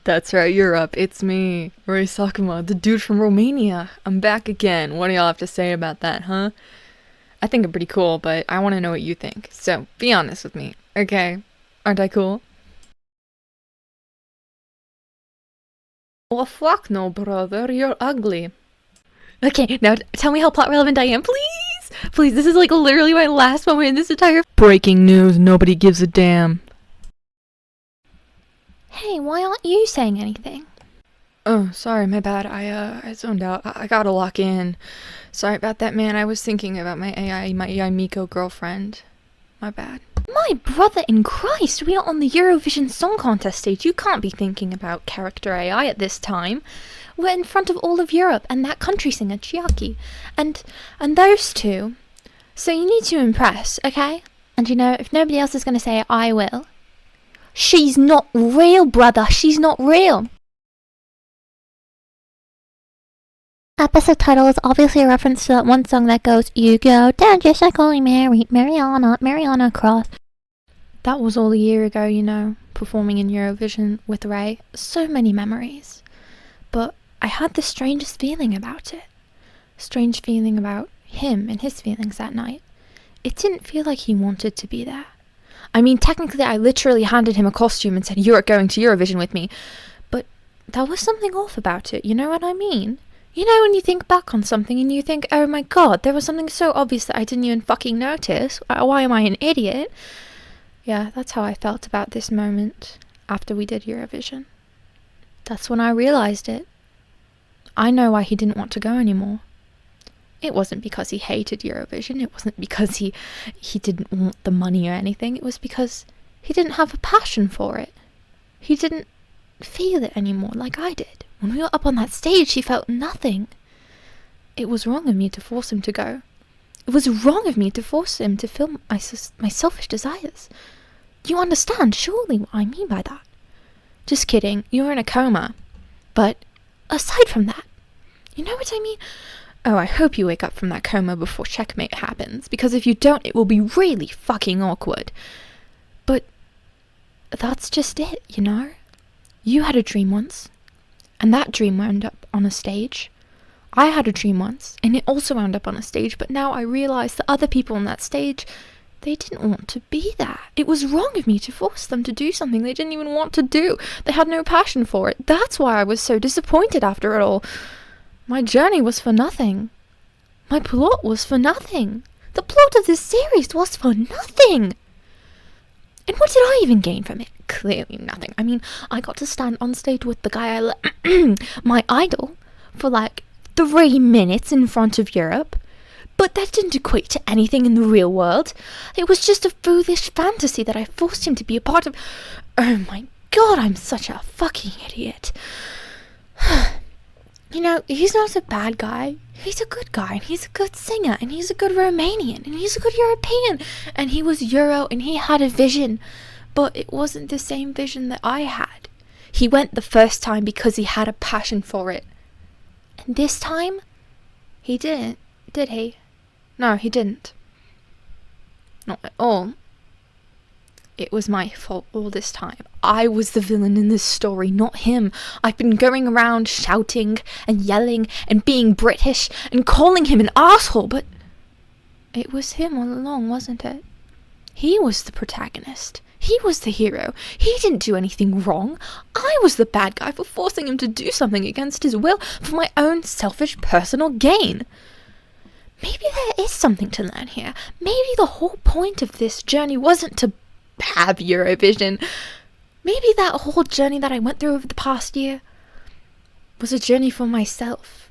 That's right, you're up. It's me, Ray Sakuma, the dude from Romania. I'm back again. What do y'all have to say about that, huh? I think I'm pretty cool, but I want to know what you think. So, be honest with me, okay? Aren't I cool? Well, fuck no, brother. You're ugly. Okay, now tell me how plot relevant I am, please! Please, this is like literally my last moment in this entire— Breaking news, nobody gives a damn. Hey, why aren't you saying anything? Oh, sorry, my bad. I zoned out. I gotta lock in. Sorry about that, man. I was thinking about my AI Miko girlfriend. My bad. My brother in Christ, we are on the Eurovision Song Contest stage. You can't be thinking about character AI at this time. We're in front of all of Europe and that country singer, Chiaki. And those two. So you need to impress, okay? And you know, if nobody else is going to say it, I will. She's not real, brother. She's not real. Episode title is obviously a reference to that one song that goes, "You go down just like Holy Mary, Mariana Cross." That was all a year ago, you know, performing in Eurovision with Ray. So many memories. But I had the strangest feeling about it. Strange feeling about him and his feelings that night. It didn't feel like he wanted to be there. I mean, technically I literally handed him a costume and said, "You're going to Eurovision with me." But there was something off about it, you know what I mean? You know when you think back on something and you think, oh my god, there was something so obvious that I didn't even fucking notice. Why am I an idiot? Yeah, that's how I felt about this moment after we did Eurovision. That's when I realised it. I know why he didn't want to go anymore. It wasn't because he hated Eurovision. It wasn't because he didn't want the money or anything. It was because he didn't have a passion for it. He didn't feel it anymore like I did. When we were up on that stage, he felt nothing. It was wrong of me to force him to go. It was wrong of me to force him to feel my selfish desires. You understand, surely, what I mean by that? Just kidding, you're in a coma. But aside from that, you know what I mean? Oh, I hope you wake up from that coma before checkmate happens, because if you don't, it will be really fucking awkward. But that's just it, you know? You had a dream once, and that dream wound up on a stage. I had a dream once, and it also wound up on a stage, but now I realise the other people on that stage, they didn't want to be there. It was wrong of me to force them to do something they didn't even want to do. They had no passion for it. That's why I was so disappointed after it all. My journey was for nothing. My plot was for nothing. The plot of this series was for nothing. And what did I even gain from it? Clearly nothing. I mean, I got to stand on stage with the guy my idol, for like 3 minutes in front of Europe. But that didn't equate to anything in the real world. It was just a foolish fantasy that I forced him to be a part of. Oh my god, I'm such a fucking idiot. You know, he's not a bad guy. He's a good guy, and he's a good singer, and he's a good Romanian, and he's a good European, and he was Euro, and he had a vision, but it wasn't the same vision that I had. He went the first time because he had a passion for it. And this time, he didn't, did he? No, he didn't. Not at all. It was my fault all this time. I was the villain in this story, not him. I've been going around shouting and yelling and being British and calling him an asshole, but it was him all along, wasn't it? He was the protagonist. He was the hero. He didn't do anything wrong. I was the bad guy for forcing him to do something against his will for my own selfish personal gain. Maybe there is something to learn here. Maybe the whole point of this journey wasn't to have Eurovision. Maybe that whole journey that I went through over the past year was a journey for myself.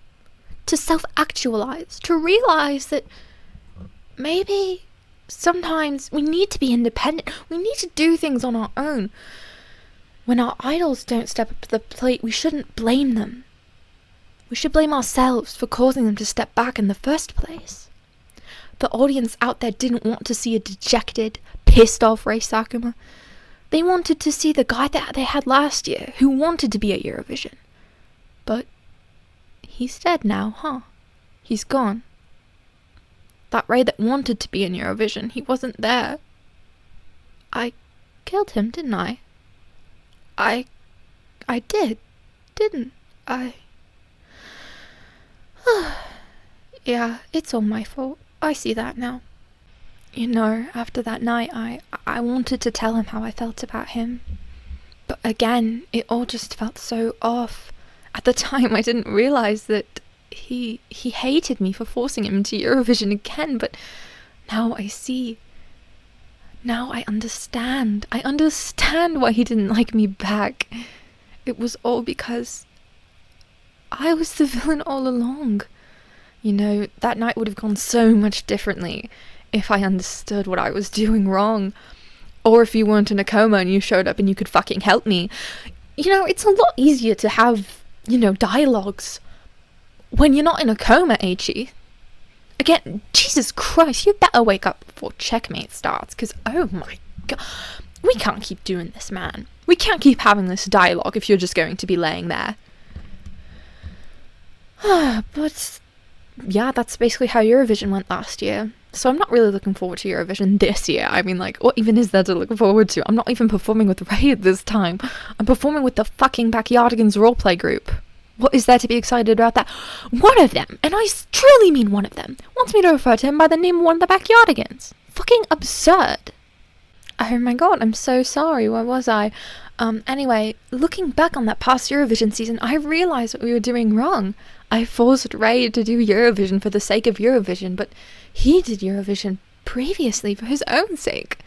To self-actualize. To realize that maybe sometimes we need to be independent. We need to do things on our own. When our idols don't step up to the plate, we shouldn't blame them. We should blame ourselves for causing them to step back in the first place. The audience out there didn't want to see a dejected, pissed off Ray Sakuma. They wanted to see the guy that they had last year, who wanted to be at Eurovision. But he's dead now, huh? He's gone. That Ray that wanted to be in Eurovision, he wasn't there. I killed him, didn't I? I I did, didn't I? Yeah, it's all my fault. I see that now. You know, after that night, I wanted to tell him how I felt about him. But again, it all just felt so off. At the time, I didn't realize that he hated me for forcing him into Eurovision again, but now I see. Now I understand. I understand why he didn't like me back. It was all because I was the villain all along. You know, that night would have gone so much differently if I understood what I was doing wrong. Or if you weren't in a coma and you showed up and you could fucking help me. You know, it's a lot easier to have, dialogues when you're not in a coma, H.E. Again, Jesus Christ, you better wake up before Checkmate starts, because, oh my god, we can't keep doing this, man. We can't keep having this dialogue if you're just going to be laying there. But, yeah, that's basically how Eurovision went last year. So I'm not really looking forward to Eurovision this year. I mean, like, what even is there to look forward to? I'm not even performing with Raid this time. I'm performing with the fucking Backyardigans roleplay group. What is there to be excited about that? One of them, and I truly mean one of them, wants me to refer to him by the name of one of the Backyardigans. Fucking absurd. Oh my god, I'm so sorry. Where was I? Anyway, looking back on that past Eurovision season, I realised what we were doing wrong. I forced Ray to do Eurovision for the sake of Eurovision, but he did Eurovision previously for his own sake.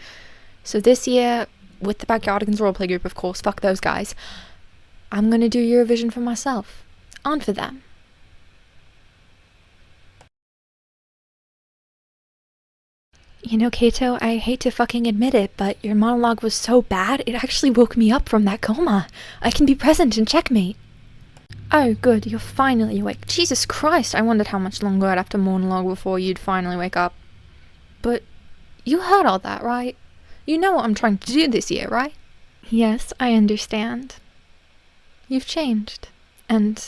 So this year, with the Backyardigans roleplay group, of course, fuck those guys, I'm gonna do Eurovision for myself. And for them. You know, Keito, I hate to fucking admit it, but your monologue was so bad, it actually woke me up from that coma. I can be present in Checkmate. Oh, good, you're finally awake. Jesus Christ, I wondered how much longer I'd have to monologue before you'd finally wake up. But you heard all that, right? You know what I'm trying to do this year, right? Yes, I understand. You've changed. And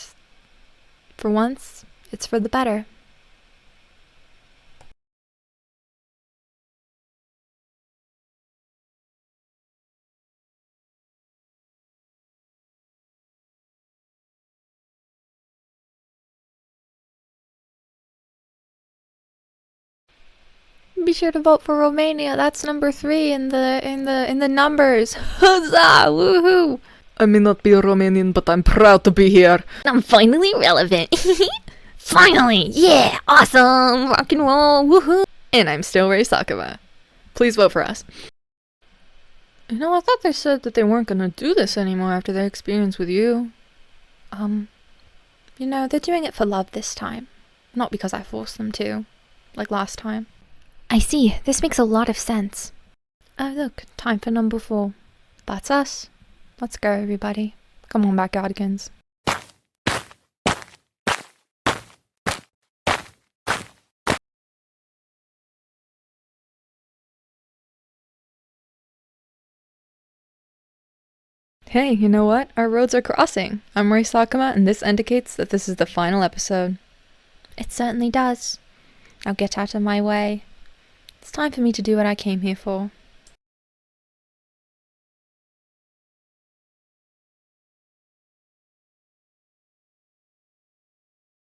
for once, it's for the better. Be sure to vote for Romania. That's number 3 in the numbers. Huzzah! Woohoo! I may not be a Romanian, but I'm proud to be here. I'm finally relevant. Finally! Yeah! Awesome! Rock and roll! Woohoo! And I'm still Ray Sakuma. Please vote for us. You know, I thought they said that they weren't gonna do this anymore after their experience with you. You know, they're doing it for love this time. Not because I forced them to, like last time. I see. This makes a lot of sense. Oh, look. Time for number 4. That's us. Let's go, everybody. Come on, Backyardigans. Hey, you know what? Our roads are crossing. I'm Ray Sakuma, and this indicates that this is the final episode. It certainly does. Now get out of my way. It's time for me to do what I came here for.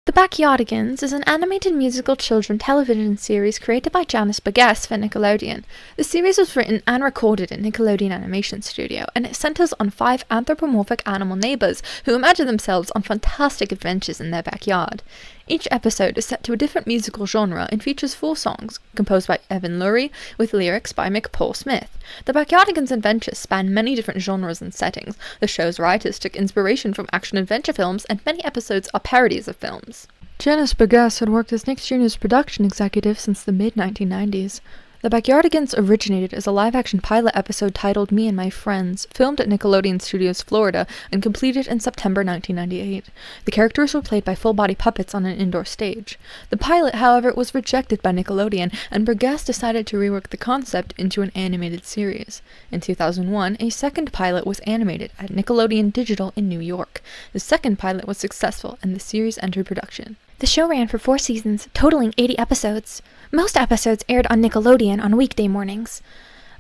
The Backyardigans is an animated musical children's television series created by Janice Burgess for Nickelodeon. The series was written and recorded at Nickelodeon Animation Studio, and it centers on 5 anthropomorphic animal neighbors who imagine themselves on fantastic adventures in their backyard. Each episode is set to a different musical genre and features 4 songs, composed by Evan Lurie, with lyrics by McPaul Smith. The Backyardigans' adventures span many different genres and settings. The show's writers took inspiration from action-adventure films, and many episodes are parodies of films. Janice Burgess had worked as Nick Jr.'s production executive since the mid-1990s. The Backyardigans originated as a live-action pilot episode titled Me and My Friends, filmed at Nickelodeon Studios, Florida, and completed in September 1998. The characters were played by full-body puppets on an indoor stage. The pilot, however, was rejected by Nickelodeon, and Burgess decided to rework the concept into an animated series. In 2001, a second pilot was animated at Nickelodeon Digital in New York. The second pilot was successful, and the series entered production. The show ran for 4 seasons, totaling 80 episodes. Most episodes aired on Nickelodeon on weekday mornings.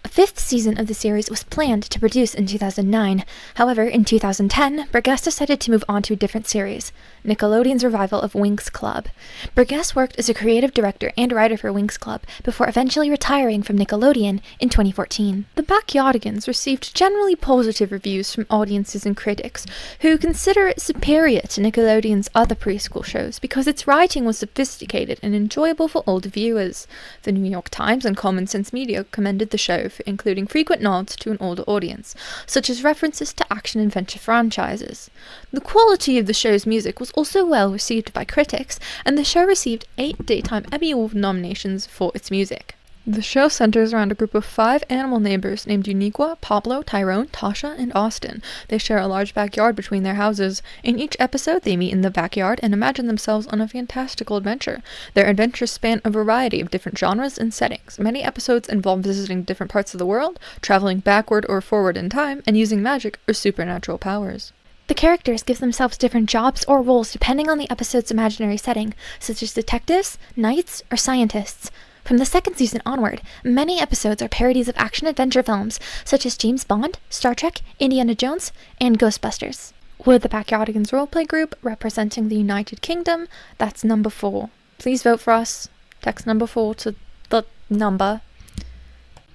A 5th season of the series was planned to produce in 2009. However, in 2010, Burgess decided to move on to a different series, Nickelodeon's revival of Winx Club. Burgess worked as a creative director and writer for Winx Club before eventually retiring from Nickelodeon in 2014. The Backyardigans received generally positive reviews from audiences and critics, who consider it superior to Nickelodeon's other preschool shows because its writing was sophisticated and enjoyable for older viewers. The New York Times and Common Sense Media commended the show for including frequent nods to an older audience, such as references to action-adventure franchises. The quality of the show's music was also well received by critics, and the show received 8 Daytime Emmy Award nominations for its music. The show centers around a group of 5 animal neighbors named Uniqua, Pablo, Tyrone, Tasha, and Austin. They share a large backyard between their houses. In each episode, they meet in the backyard and imagine themselves on a fantastical adventure. Their adventures span a variety of different genres and settings. Many episodes involve visiting different parts of the world, traveling backward or forward in time, and using magic or supernatural powers. The characters give themselves different jobs or roles depending on the episode's imaginary setting, such as detectives, knights, or scientists. From the 2nd season onward, many episodes are parodies of action-adventure films, such as James Bond, Star Trek, Indiana Jones, and Ghostbusters. With the Backyardigans roleplay group representing the United Kingdom, that's number 4. Please vote for us. Text number 4 to the number.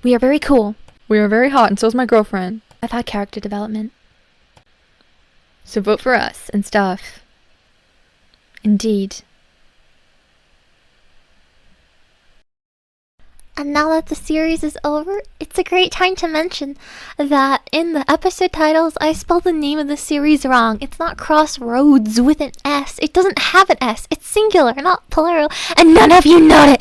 We are very cool. We are very hot, and so is my girlfriend. I've had character development. So vote for us and stuff. Indeed. And now that the series is over, it's a great time to mention that in the episode titles, I spelled the name of the series wrong. It's not Crossroads with an S. It doesn't have an S. It's singular, not plural, and none of you know it.